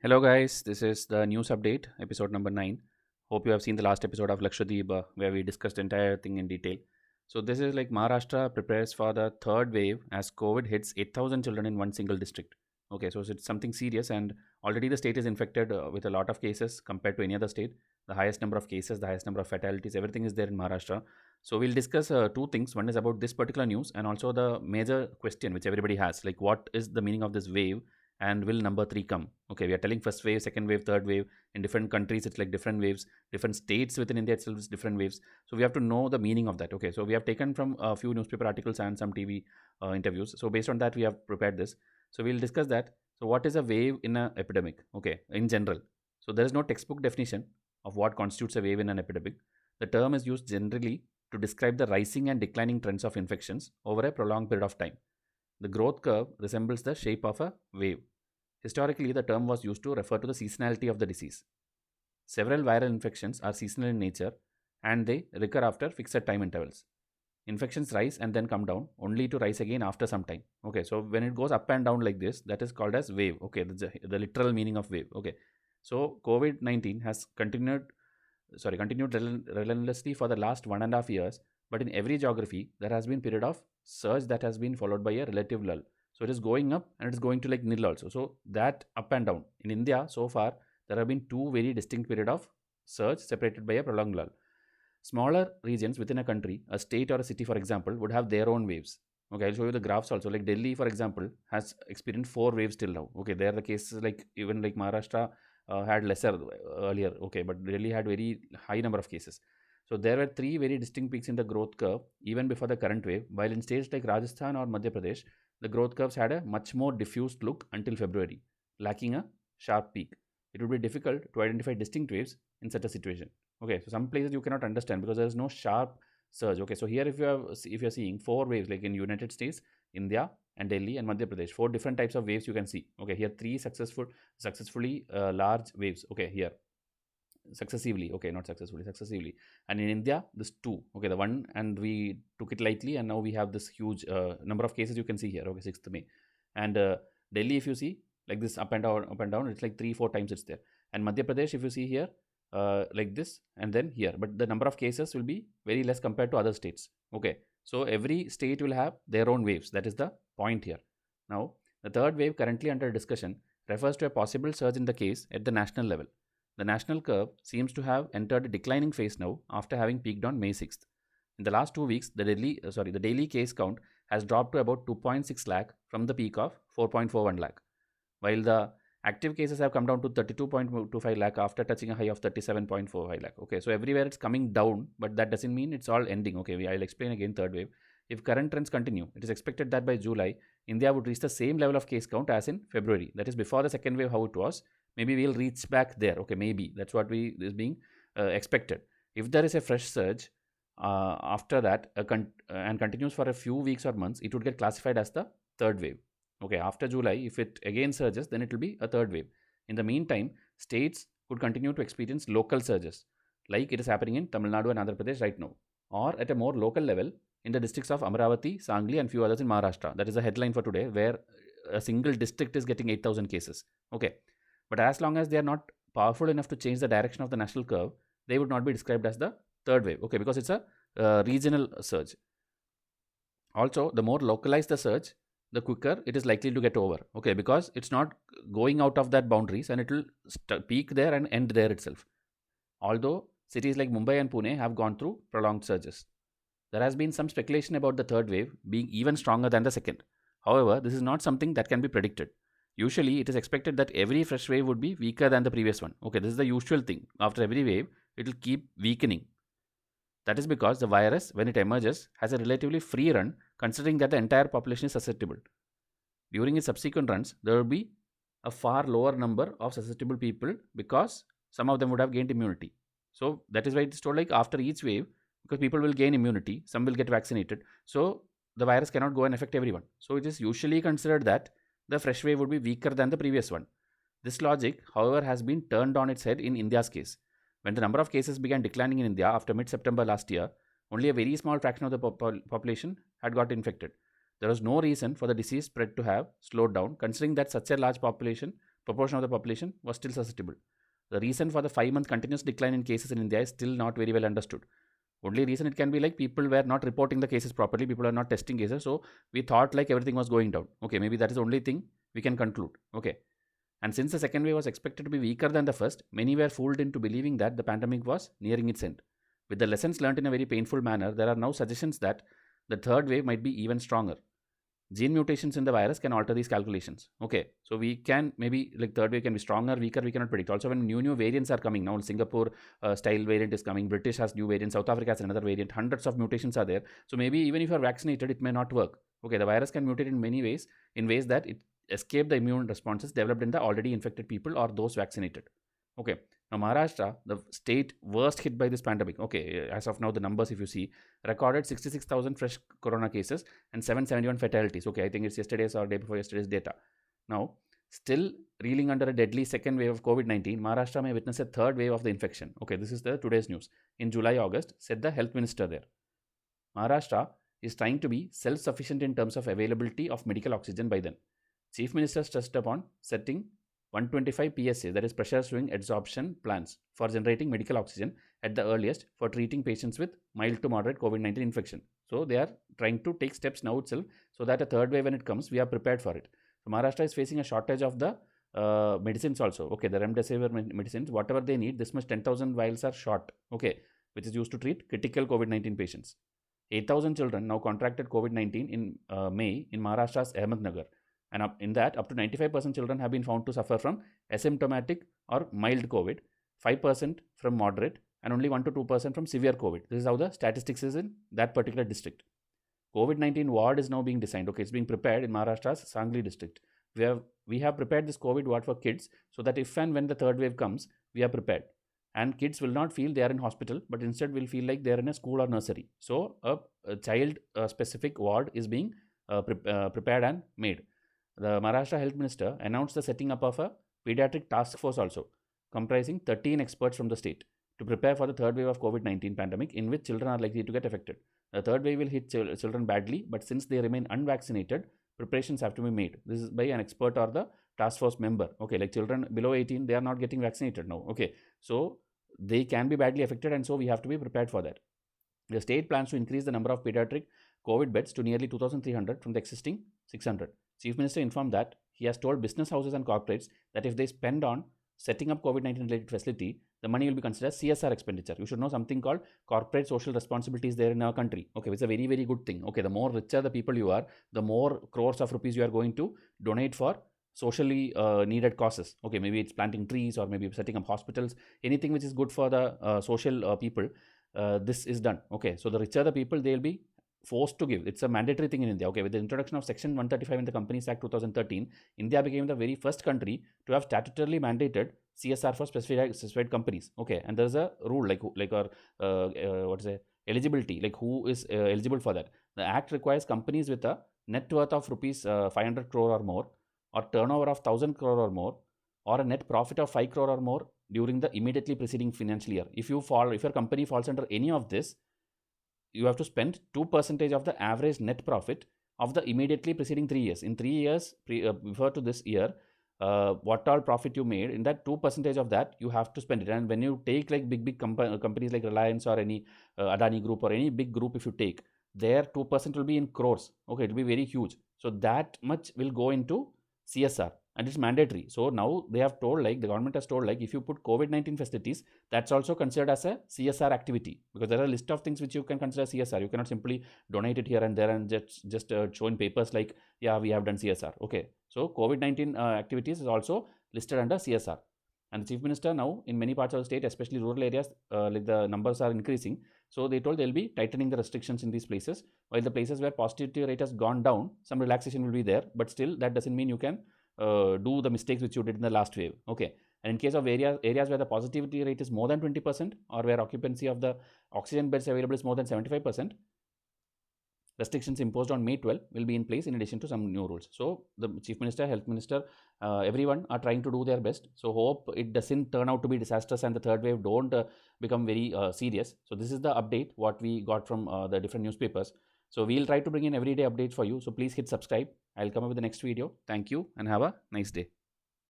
Hello, guys. This is the news update, episode number 9. Hope you have seen the last episode of Lakshadweep, where we discussed the entire thing in detail. So, this is like Maharashtra prepares for the third wave as COVID hits 8,000 children in one single district. Okay, so it's something serious, and already the state is infected with a lot of cases compared to any other state. The highest number of cases, the highest number of fatalities, everything is there in Maharashtra. So, we'll discuss two things. One is about this particular news, and also the major question which everybody has, like what is the meaning of this wave and will number 3 come? Okay, we are telling first wave, second wave, third wave. In different countries it's like different waves, different states within India itself is different waves. So we have to know the meaning of that. Okay, so we have taken from a few newspaper articles and some TV interviews. So based on that we have prepared this. So we'll discuss that. So what is a wave in an epidemic? Okay, in general, so there is no textbook definition of what constitutes a wave in an epidemic. The term is used generally to describe the rising and declining trends of infections over a prolonged period of time. The growth curve resembles the shape of a wave. Historically, the term was used to refer to the seasonality of the disease. Several viral infections are seasonal in nature and they recur after fixed time intervals. Infections rise and then come down only to rise again after some time. Okay, so when it goes up and down like this, that is called as wave. Okay, that's the literal meaning of wave. Okay, so COVID 19 has continued relentlessly for the last 1.5 years, but in every geography, there has been period of surge that has been followed by a relative lull. So it is going up and it is going to like nil also. So that up and down. In India, so far, there have been two very distinct period of surge separated by a prolonged lull. Smaller regions within a country, a state or a city, for example, would have their own waves. Okay, I'll show you the graphs also. Like Delhi, for example, has experienced four waves till now. Okay, there the cases like even like Maharashtra had lesser earlier. Okay, but Delhi had very high number of cases. So there were three very distinct peaks in the growth curve even before the current wave. While in states like Rajasthan or Madhya Pradesh, the growth curves had a much more diffused look until February, lacking a sharp peak. It would be difficult to identify distinct waves in such a situation. Okay, so some places you cannot understand because there is no sharp surge. Okay, so here if you are seeing four waves like in United States, India, and Delhi and Madhya Pradesh, four different types of waves you can see. Okay, here three successfully large waves. Okay, here successively. Okay, not successfully, successively. And in India, this two. Okay, the one and we took it lightly, and now we have this huge number of cases you can see here. Okay, 6th May, and Delhi, if you see like this up and down, it's like 3-4 times it's there. And Madhya Pradesh, if you see here, like this and then here, but the number of cases will be very less compared to other states. Okay, so every state will have their own waves. That is the point here. Now, the third wave currently under discussion refers to a possible surge in the case at the national level. The national curve seems to have entered a declining phase now after having peaked on May 6th. In the last 2 weeks, the daily case count has dropped to about 2.6 lakh from the peak of 4.41 lakh, while the active cases have come down to 32.25 lakh after touching a high of 37.45 lakh. Okay, so everywhere it's coming down, but that doesn't mean it's all ending. Okay, I'll explain again third wave. If current trends continue, it is expected that by July, India would reach the same level of case count as in February. That is before the second wave, how it was. Maybe we'll reach back there. Okay, maybe that's what we is being expected. If there is a fresh surge after that and continues for a few weeks or months, it would get classified as the third wave. Okay, after July, if it again surges, then it will be a third wave. In the meantime, states could continue to experience local surges, like it is happening in Tamil Nadu and Andhra Pradesh right now, or at a more local level in the districts of Amravati, Sangli, and few others in Maharashtra. That is the headline for today, where a single district is getting 8,000 cases. Okay, but as long as they are not powerful enough to change the direction of the national curve, they would not be described as the third wave. Okay, because it's a regional surge. Also, the more localized the surge, the quicker it is likely to get over. Okay, because it's not going out of that boundaries and it will peak there and end there itself. Although cities like Mumbai and Pune have gone through prolonged surges, there has been some speculation about the third wave being even stronger than the second. However, this is not something that can be predicted. Usually, it is expected that every fresh wave would be weaker than the previous one. Okay, this is the usual thing. After every wave, it will keep weakening. That is because the virus, when it emerges, has a relatively free run considering that the entire population is susceptible. During its subsequent runs, there will be a far lower number of susceptible people because some of them would have gained immunity. So that is why it's told like after each wave, because people will gain immunity, some will get vaccinated. So the virus cannot go and affect everyone. So it is usually considered that the fresh wave would be weaker than the previous one. This logic, however, has been turned on its head in India's case. When the number of cases began declining in India after mid September last year, only a very small fraction of the population had got infected. There was no reason for the disease spread to have slowed down, considering that such a large population proportion of the population was still susceptible. The reason for the 5-month continuous decline in cases in India is still not very well understood. Only reason it can be like people were not reporting the cases properly, people are not testing cases, so we thought like everything was going down. Okay, maybe that is the only thing we can conclude. Okay. And since the second wave was expected to be weaker than the first, many were fooled into believing that the pandemic was nearing its end. With the lessons learned in a very painful manner, there are now suggestions that the third wave might be even stronger. Gene mutations in the virus can alter these calculations. Okay, so we can maybe like third wave can be stronger, weaker, we cannot predict. Also, when new variants are coming now, Singapore style variant is coming, British has new variant, South Africa has another variant, hundreds of mutations are there. So maybe even if you are vaccinated, it may not work. Okay, the virus can mutate in many ways, in ways that it escape the immune responses developed in the already infected people or those vaccinated. Okay, now Maharashtra, the state worst hit by this pandemic. Okay, as of now, the numbers, if you see, recorded 66,000 fresh corona cases and 771 fatalities. Okay, I think it's yesterday's or day before yesterday's data. Now, still reeling under a deadly second wave of COVID-19, Maharashtra may witness a third wave of the infection. Okay, this is the today's news. In July, August, said the health minister there. Maharashtra is trying to be self-sufficient in terms of availability of medical oxygen by then. Chief Minister stressed upon setting 125 PSA, that is pressure swing adsorption plants, for generating medical oxygen at the earliest for treating patients with mild to moderate COVID-19 infection. So they are trying to take steps now itself so that a third wave when it comes, we are prepared for it. So Maharashtra is facing a shortage of the medicines also. Okay, the remdesivir medicines, whatever they need, this much 10,000 vials are short. Okay, which is used to treat critical COVID-19 patients. 8,000 children now contracted COVID-19 in May in Maharashtra's Ahmednagar. And in that, up to 95% children have been found to suffer from asymptomatic or mild COVID, 5% from moderate, and only 1 to 2% from severe COVID. This is how the statistics is in that particular district. COVID-19 ward is now being designed. Okay, it's being prepared in Maharashtra's Sangli district. We have prepared this COVID ward for kids so that if and when the third wave comes, we are prepared. And kids will not feel they are in hospital, but instead will feel like they are in a school or nursery. So a child-specific ward is being prepared and made. The Maharashtra Health Minister announced the setting up of a pediatric task force also, comprising 13 experts from the state, to prepare for the third wave of COVID-19 pandemic in which children are likely to get affected. The third wave will hit children badly, but since they remain unvaccinated, preparations have to be made. This is by an expert or the task force member. Okay, like children below 18, they are not getting vaccinated now. Okay, so they can be badly affected, and so we have to be prepared for that. The state plans to increase the number of pediatric COVID beds to nearly 2,300 from the existing 600. Chief Minister informed that he has told business houses and corporates that if they spend on setting up COVID-19 related facility, the money will be considered CSR expenditure. You should know something called corporate social responsibilities there in our country. Okay, it's a very, very good thing. Okay, the more richer the people you are, the more crores of rupees you are going to donate for socially needed causes. Okay, maybe it's planting trees or maybe setting up hospitals, anything which is good for the social people. This is done. Okay, so the richer the people, they will be forced to give. It's a mandatory thing in India. Okay, with the introduction of Section 135 in the Companies Act 2013, India became the very first country to have statutorily mandated CSR for specified companies. Okay, and there's a rule eligibility, like who is eligible for that. The act requires companies with a net worth of rupees 500 crore or more, or turnover of 1,000 crore or more, or a net profit of 5 crore or more during the immediately preceding financial year. If your company falls under any of this, you have to spend 2% of the average net profit of the immediately preceding 3 years. In 3 years before to this year, what all profit you made, in that 2% of that you have to spend it. And when you take like big companies like Reliance or any Adani Group or any big group, if you take, their 2% will be in crores. Okay, it will be very huge. So that much will go into CSR. And it's mandatory. So now they have told, like the government has told, like if you put COVID-19 facilities, that's also considered as a CSR activity, because there are a list of things which you can consider CSR. You cannot simply donate it here and there and just show in papers like, yeah, we have done CSR. Okay, so COVID-19 activities is also listed under CSR. And the Chief Minister now in many parts of the state, especially rural areas, like the numbers are increasing. So they told they'll be tightening the restrictions in these places. While the places where positivity rate has gone down, some relaxation will be there, but still that doesn't mean you can do the mistakes which you did in the last wave. Okay, and in case of areas where the positivity rate is more than 20% or where occupancy of the oxygen beds available is more than 75%, restrictions imposed on May 12 will be in place in addition to some new rules. So the Chief Minister, Health Minister, everyone are trying to do their best. So hope it doesn't turn out to be disastrous and the third wave don't become very serious. So this is the update what we got from the different newspapers. So we'll try to bring in everyday updates for you. So please hit subscribe. I'll come up with the next video. Thank you and have a nice day.